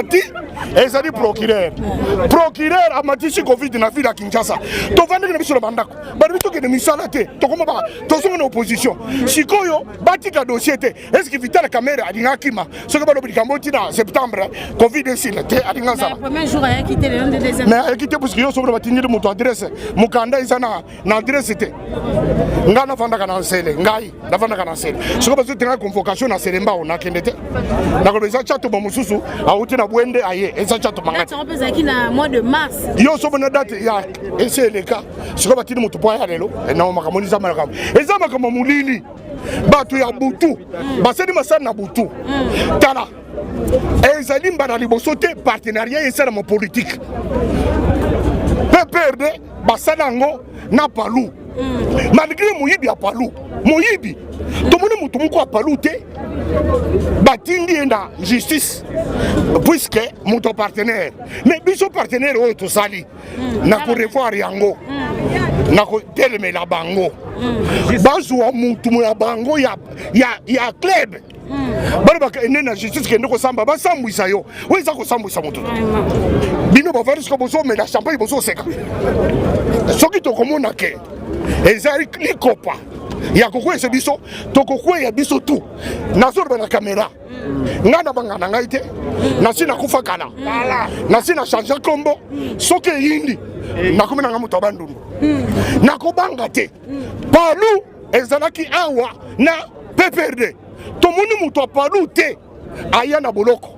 Amati ezali procureur Amati Covid na ville à Kinshasa to vandi na biso bandako bari bitoke de misala te to koma ba to songa na opposition sikoyo batika dossier te est-ce que Vital Kamerhe alinga kima soki balo bikamoti na septembre Covid esile te alinga ça premier jour a quitté le nom de deuxième mais a quitté parce que yo sobra batindiri moto adresse mukanda izana na adresse te ngana vanda kana nsele ngai na vanda kana nsele soki bazo tenga convocation na selemba ona kende te na ko beza chato ba mususu auti na bwende aye eza chato mangati on peut zaki na mois de mars yo sobona date ya esele ka soki batindi moto po ya lelo na makamoni za makamoni eza makamoni mulili bato ya butu baseni masana na butu tala ezali mbana liboso te partenariat esala mo politique PPRD basala ngo na palu malgré moyibi ya palu moyibi tomoni mutu moko ya palu te batindi enda justice puisque mutu partenaire mais biso partenaire oyo tosali na ko revoir yango na ko telemela bango bazwa mutu ya bango ya club bari baka enena justice kende ko samba ba sambwisa yo weza ko sambwisa mutu bino ba varis ko bozo mela champagne bozo seka soki to komona ke ezali likopa ya kokwesa biso to kokweya biso tu nazorba na kamera ngana bangana ngaite nasina kufa kala nasina changer kombo soki yindi nakomena ngamuto abandundu nakobanga te palu ezalaki awa na PPRD tomoni muto palu te aya na boloko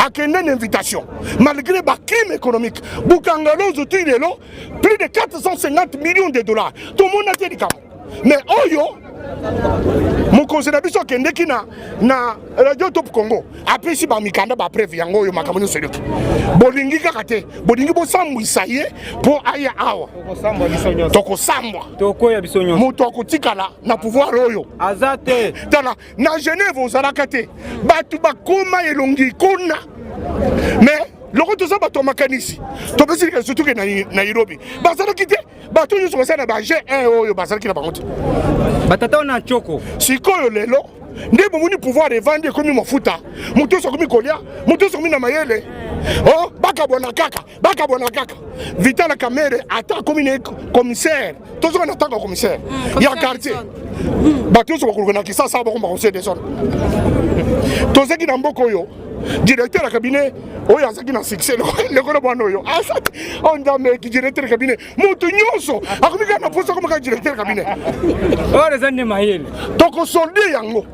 akende une invitation malgré ba crime économique bukangalo zotilelo plus de 450 millions de dollars tout le monde a dit mais oyo mon conseil d'abiso kende ki na radio Top Congo apesi ba mikanda ba preuve yango oyo makamoni seloki bolingi kaka te bolingi bo sambwisa ye po aya awa toko sambwa toko ya bisonyo moto akotikala na pouvoir oyo azate tala na Genève ozalaka te batu bakoma elongi kona mais loko to saba to makanisi to besi ke surtout ke na Nairobi basala kite bato nyuso basana ba G1 oyo basala kina bangote batata na choko sikoyo lelo nde bomuni pouvoir de vendre comme mafuta muto so komi kolia muto so komi na mayele oh baka bona kaka Vital Kamerhe ata komi ne commissaire to so na tanga commissaire ya quartier bato so ko na kisa sa ba ko conseil des zones to zeki na mboko yo directeur de cabinet oyo azaki na succès le ko bwana oyo asati on dame ki directeur de cabinet mutu nyoso akomika na posa comme directeur de cabinet ora zanne mahele to ko solde yango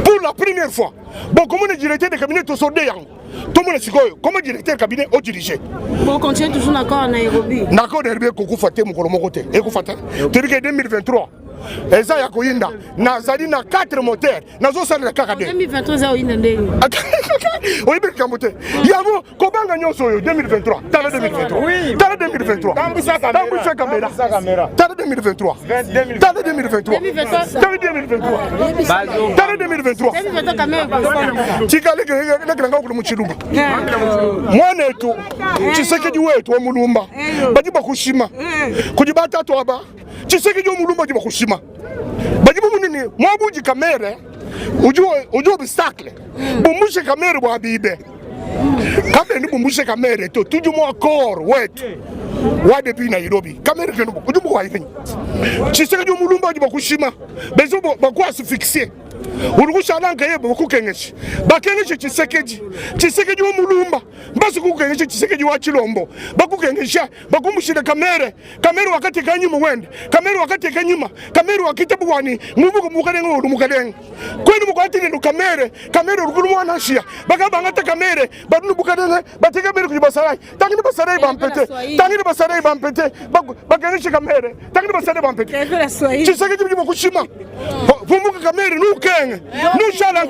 pour la première fois bon comme le directeur de cabinet to solde yango tout le monde sikoyo comme directeur de cabinet au diriger bon continue toujours d'accord Nairobi ko kufate mukolo moko te e kufata tebike 2023 eza ya koyinda nazali na 4 moteurs nazo sala kaka de 2023 za oyinda ndenge oyi be kamote yango kobanga nyoso yo 2023 tala 2023 tala 2023 tambisa kamera tala 2023 tala 2023 tala 2023 tala 2023 Kamerhe tikale ke ngakulu muchilumba mwana etu Tshisekedi wetu wa mulumba baji bakushima kujibata to aba Tshisekedi wa mulumba baji bakushima baji munini mwabuji Kamerhe ujo obstacle bumushe Kamerhe bwa bibe Kamerhe ni bumushe Kamerhe to tujumo accord wetu wa depuis Nairobi Kamerhe kenu ujumo wa hivi Tshisekedi wa mulumba baji bakushima bezo bakwa se fixer urugusha nanga yebo bukukengeshi bakengeshi Tshisekedi wa mulumba mbasi kukengeshi Tshisekedi wa Chilombo bakukengesha bakumushira Kamerhe wakati kanyuma wende Kamerhe wakati kanyuma Kamerhe wakati bwani mubuko mukalenga urumukalenga kwenu mukwati ndo Kamerhe urugulu mwana shia bakabanga ta Kamerhe badunu bukalenga bateka Kamerhe kujibasarai tangini basarai bampete bakengeshi Kamerhe tangini basarai bampete Tshisekedi bimo kushima Kamerhe nuke Nous allons